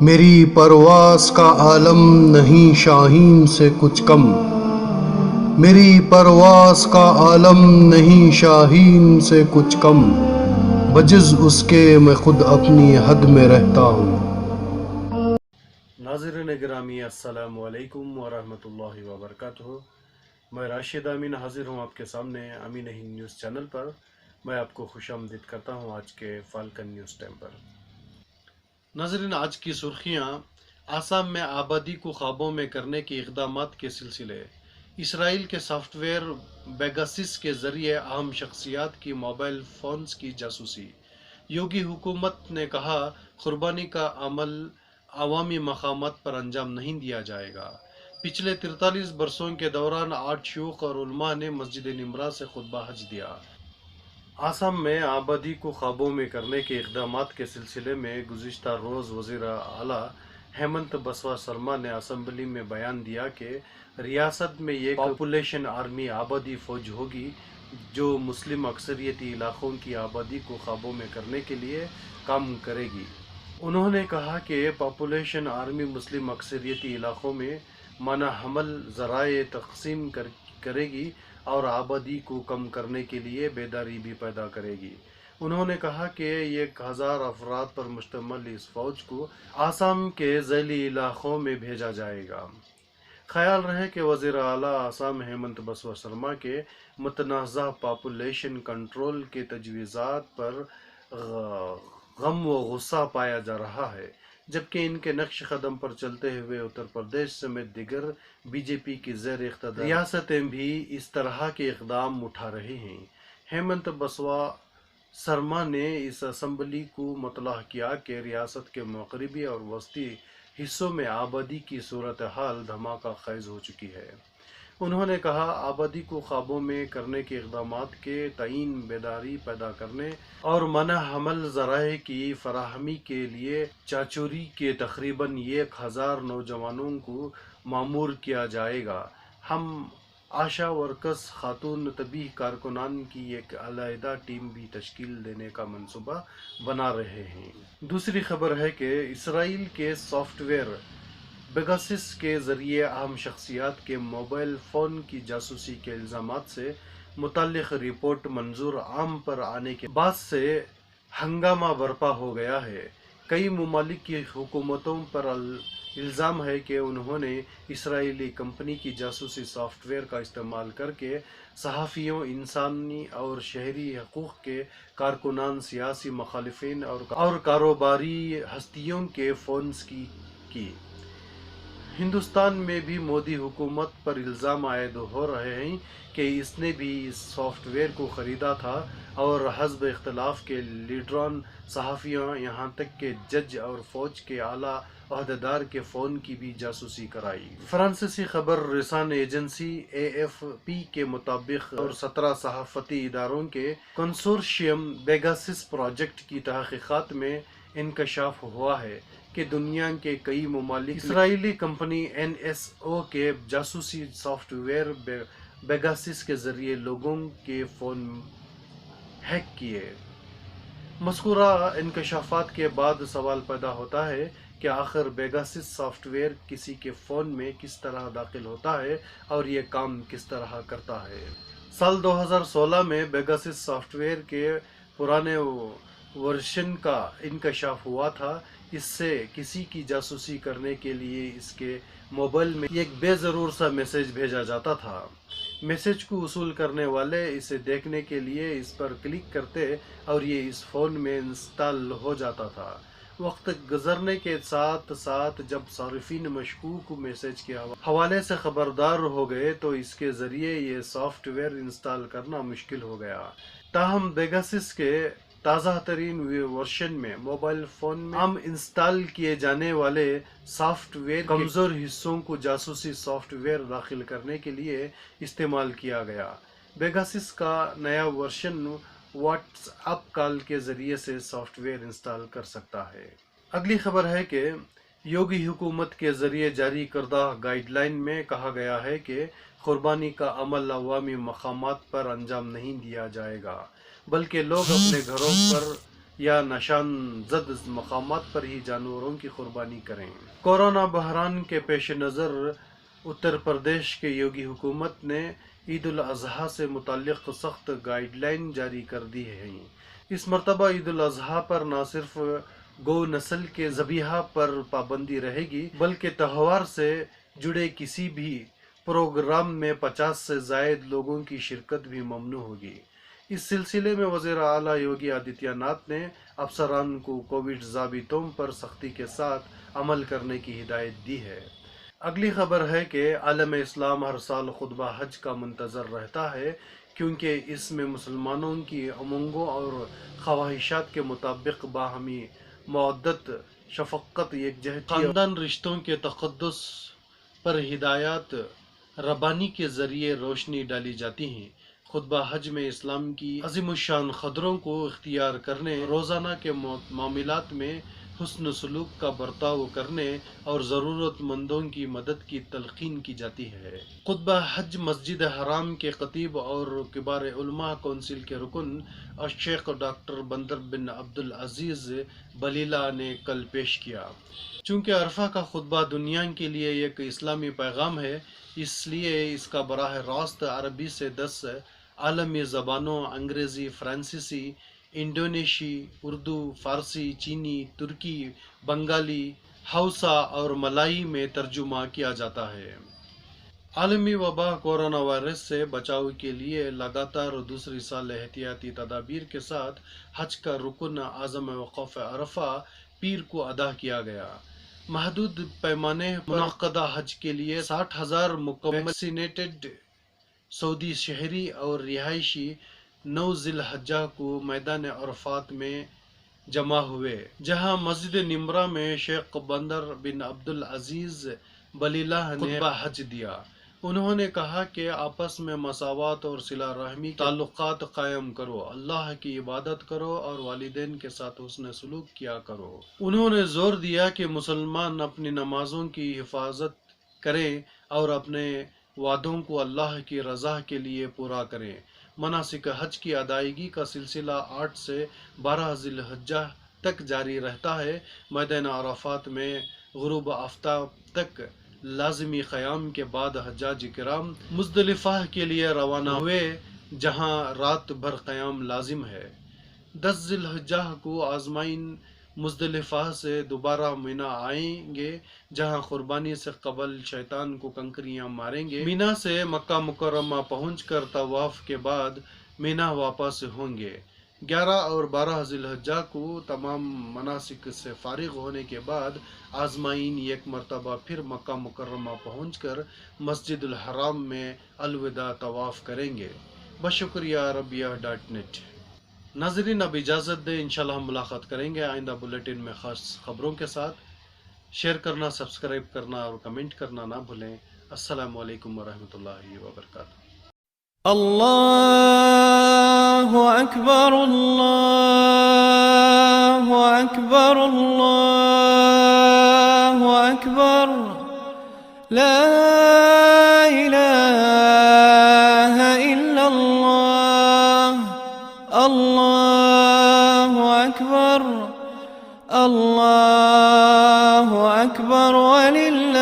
میری پرواز کا عالم نہیں شاہین سے کچھ کم، میری پرواز کا عالم نہیں شاہین سے کچھ کم، بجز اس کے میں خود اپنی حد میں رہتا ہوں۔ ناظرین گرامی السلام علیکم ورحمۃ اللہ وبرکاتہ۔ میں راشد امین حاضر ہوں آپ کے سامنے امین ہند نیوز چینل پر۔ میں آپ کو خوش آمدید کرتا ہوں آج کے فالکن نیوز ٹائم پر۔ ناظرین، آج کی سرخیاں آسام میں آبادی کو قابو میں کرنے کے اقدامات کے سلسلے، اسرائیل کے سافٹ ویئر پیگاسس کے ذریعے اہم شخصیات کی موبائل فونز کی جاسوسی، یوگی حکومت نے کہا قربانی کا عمل عوامی مقامات پر انجام نہیں دیا جائے گا۔ پچھلے 43 برسوں کے دوران 8 شیوخ اور علماء نے مسجد نمرہ سے خطبہ حج دیا۔ آسام میں آبادی کو قابو میں کرنے کے اقدامات کے سلسلے میں گزشتہ روز وزیر اعلیٰ ہیمنت بسوا سرما نے اسمبلی میں بیان دیا کہ ریاست میں ایک پاپولیشن آرمی آبادی فوج ہوگی جو مسلم اکثریتی علاقوں کی آبادی کو قابو میں کرنے کے لیے کام کرے گی۔ انہوں نے کہا کہ پاپولیشن آرمی مسلم اکثریتی علاقوں میں منع حمل ذرائع تقسیم کرے گی اور آبادی کو کم کرنے کے لیے بیداری بھی پیدا کرے گی۔ انہوں نے کہا کہ 1000 افراد پر مشتمل اس فوج کو آسام کے ذیلی علاقوں میں بھیجا جائے گا۔ خیال رہے کہ وزیر اعلیٰ آسام ہیمنت بسوا سرما کے متنازع پاپولیشن کنٹرول کے تجویزات پر غم و غصہ پایا جا رہا ہے، جبکہ ان کے نقش قدم پر چلتے ہوئے اتر پردیش سمیت دیگر بی جے پی کی زیر اقتدار ریاستیں بھی اس طرح کے اقدام اٹھا رہی ہیں۔ ہیمنت بسوا سرما نے اس اسمبلی کو مطلع کیا کہ ریاست کے مغربی اور وسطی حصوں میں آبادی کی صورتحال دھماکہ خیز ہو چکی ہے۔ انہوں نے کہا آبادی کو قابو میں کرنے کے اقدامات کے تئیں بیداری پیدا کرنے اور منع حمل ذرائع کی فراہمی کے لیے چاچوری کے تقریباً 1000 نوجوانوں کو مامور کیا جائے گا۔ ہم آشا ورکرز، خاتون طبی کارکنان کی ایک علیحدہ ٹیم بھی تشکیل دینے کا منصوبہ بنا رہے ہیں۔ دوسری خبر ہے کہ اسرائیل کے سافٹ ویئر پیگاسس کے ذریعے اہم شخصیات کے موبائل فون کی جاسوسی کے الزامات سے متعلق رپورٹ منظور عام پر آنے کے بعد سے ہنگامہ برپا ہو گیا ہے۔ کئی ممالک کی حکومتوں پر الزام ہے کہ انہوں نے اسرائیلی کمپنی کی جاسوسی سافٹ ویئر کا استعمال کر کے صحافیوں، انسانی اور شہری حقوق کے کارکنان، سیاسی مخالفین اور کاروباری ہستیوں کے فونز کی۔ ہندوستان میں بھی مودی حکومت پر الزام عائد ہو رہے ہیں کہ اس نے بھی اس سافٹ ویئر کو خریدا تھا اور حزب اختلاف کے لیڈران، صحافیوں، یہاں تک کہ جج اور فوج کے اعلیٰ عہدیدار کے فون کی بھی جاسوسی کرائی۔ فرانسیسی خبر رسان ایجنسی AFP کے مطابق اور 17 صحافتی اداروں کے کنسورشیم پیگاسس پروجیکٹ کی تحقیقات میں انکشاف ہوا ہے کہ دنیا کے کئی ممالک اسرائیلی کمپنی NSO کے جاسوسی سافٹ ویئر پیگاسس کے ذریعے لوگوں کے فون ہیک کیے۔ مذکورہ انکشافات کے بعد سوال پیدا ہوتا ہے کہ آخر پیگاسس سافٹ ویئر کسی کے فون میں کس طرح داخل ہوتا ہے اور یہ کام کس طرح کرتا ہے۔ سال 2016 میں پیگاسس سافٹ ویئر کے پرانے ورژن کا انکشاف ہوا تھا۔ اس سے کسی کی جاسوسی کرنے کے لیے اس کے موبائل میں ایک بے ضرور سا میسج بھیجا جاتا تھا۔ میسج کو وصول کرنے والے اسے دیکھنے کے لیے اس پر کلک کرتے اور یہ اس فون میں انسٹال ہو جاتا تھا۔ وقت گزرنے کے ساتھ ساتھ جب صارفین مشکوک میسج کے حوالے سے خبردار ہو گئے تو اس کے ذریعے یہ سافٹ ویئر انسٹال کرنا مشکل ہو گیا۔ تاہم پیگاسس کے تازہ ترین ورژن میں موبائل فون میں عام انسٹال کیے جانے والے سافٹ ویئر کمزور حصوں کو جاسوسی سافٹ ویئر داخل کرنے کے لیے استعمال کیا گیا۔ پیگاسس کا نیا ورژن واٹس ایپ کال کے ذریعے سے سافٹ ویئر انسٹال کر سکتا ہے۔ اگلی خبر ہے کہ یوگی حکومت کے ذریعے جاری کردہ گائیڈ لائن میں کہا گیا ہے کہ قربانی کا عمل عوامی مقامات پر انجام نہیں دیا جائے گا، بلکہ لوگ اپنے گھروں پر یا نشان زد مقامات پر ہی جانوروں کی قربانی کریں۔ کورونا بحران کے پیش نظر اتر پردیش کے یوگی حکومت نے عید الاضحیٰ سے متعلق سخت گائیڈ لائن جاری کر دی ہیں۔ اس مرتبہ عید الاضحیٰ پر نہ صرف گو نسل کے ذبیحہ پر پابندی رہے گی بلکہ تہوار سے جڑے کسی بھی پروگرام میں 50 سے زائد لوگوں کی شرکت بھی ممنوع ہوگی۔ اس سلسلے میں وزیر اعلیٰ یوگی آدتیہ ناتھ نے افسران کو کووڈ ضابطوں پر سختی کے ساتھ عمل کرنے کی ہدایت دی ہے۔ اگلی خبر ہے کہ عالم اسلام ہر سال خطبہ حج کا منتظر رہتا ہے کیونکہ اس میں مسلمانوں کی امنگوں اور خواہشات کے مطابق باہمی مودت، شفقت، یکجہتی، خاندان رشتوں کے تقدس پر ہدایات ربانی کے ذریعے روشنی ڈالی جاتی ہیں۔ خطبہ حج میں اسلام کی عظیم الشان قدروں کو اختیار کرنے، روزانہ کے معاملات میں حسن سلوک کا برتاؤ کرنے اور ضرورت مندوں کی مدد کی تلقین کی جاتی ہے۔ خطبہ حج مسجد حرام کے خطیب اور کبار علماء کونسل کے رکن شیخ ڈاکٹر بندر بن عبدالعزیز بلیلہ نے کل پیش کیا۔ چونکہ عرفہ کا خطبہ دنیا کے لیے ایک اسلامی پیغام ہے، اس لیے اس کا براہ راست عربی سے 10 عالمی زبانوں انگریزی، فرانسیسی، انڈونیشی، اردو، فارسی، چینی، ترکی، بنگالی، ہاؤسا اور ملائی میں ترجمہ کیا جاتا ہے۔ عالمی وبا کورونا وائرس سے بچاؤ کے لیے لگاتار دوسری سال احتیاطی تدابیر کے ساتھ حج کا رکن اعظم وقوف عرفہ پیر کو ادا کیا گیا۔ محدود پیمانے پر منعقدہ حج کے لیے 60,000 مکمل ویکسینیٹڈ سعودی شہری اور رہائشی 9 ذی الحجہ کو میدان عرفات میں جمع ہوئے، جہاں مسجد نمرہ میں شیخ بندر بن عبدالعزیز بلیلہ نے خطبہ حج دیا۔ انہوں نے کہا کہ آپس میں مساوات اور صلہ رحمی کے تعلقات قائم کرو، اللہ کی عبادت کرو اور والدین کے ساتھ حسن سلوک کیا کرو۔ انہوں نے زور دیا کہ مسلمان اپنی نمازوں کی حفاظت کریں اور اپنے وعدوں کو اللہ کی رضا کے لیے پورا کریں۔ مناسک حج کی ادائیگی کا سلسلہ 8 سے 12 ذی الحجہ تک جاری رہتا ہے۔ میدان عرفات میں غروب آفتاب تک لازمی قیام کے بعد حجاج کرام مزدلفہ کے لیے روانہ ہوئے، جہاں رات بھر قیام لازم ہے۔ 10 ذی الحجہ کو عازمین مزدلفہ سے دوبارہ مینا آئیں گے، جہاں قربانی سے قبل شیطان کو کنکریاں ماریں گے۔ مینا سے مکہ مکرمہ پہنچ کر طواف کے بعد مینا واپس ہوں گے۔ 11 اور 12 ذی الحجہ کو تمام مناسک سے فارغ ہونے کے بعد عازمین ایک مرتبہ پھر مکہ مکرمہ پہنچ کر مسجد الحرام میں الوداع طواف کریں گے۔ بشکریہ عربیہ.net۔ ناظرین اب اجازت دیں، انشاءاللہ ہم ملاقات کریں گے آئندہ بلیٹن میں خاص خبروں کے ساتھ۔ شیئر کرنا، سبسکرائب کرنا اور کمنٹ کرنا نہ بھولیں۔ السلام علیکم ورحمۃ اللہ وبرکاتہ۔ اللہ اکبر، اللہ اکبر، اللہ اکبر، لا الہ الا اللہ، اللہ اکبر، اللہ اکبر وللہ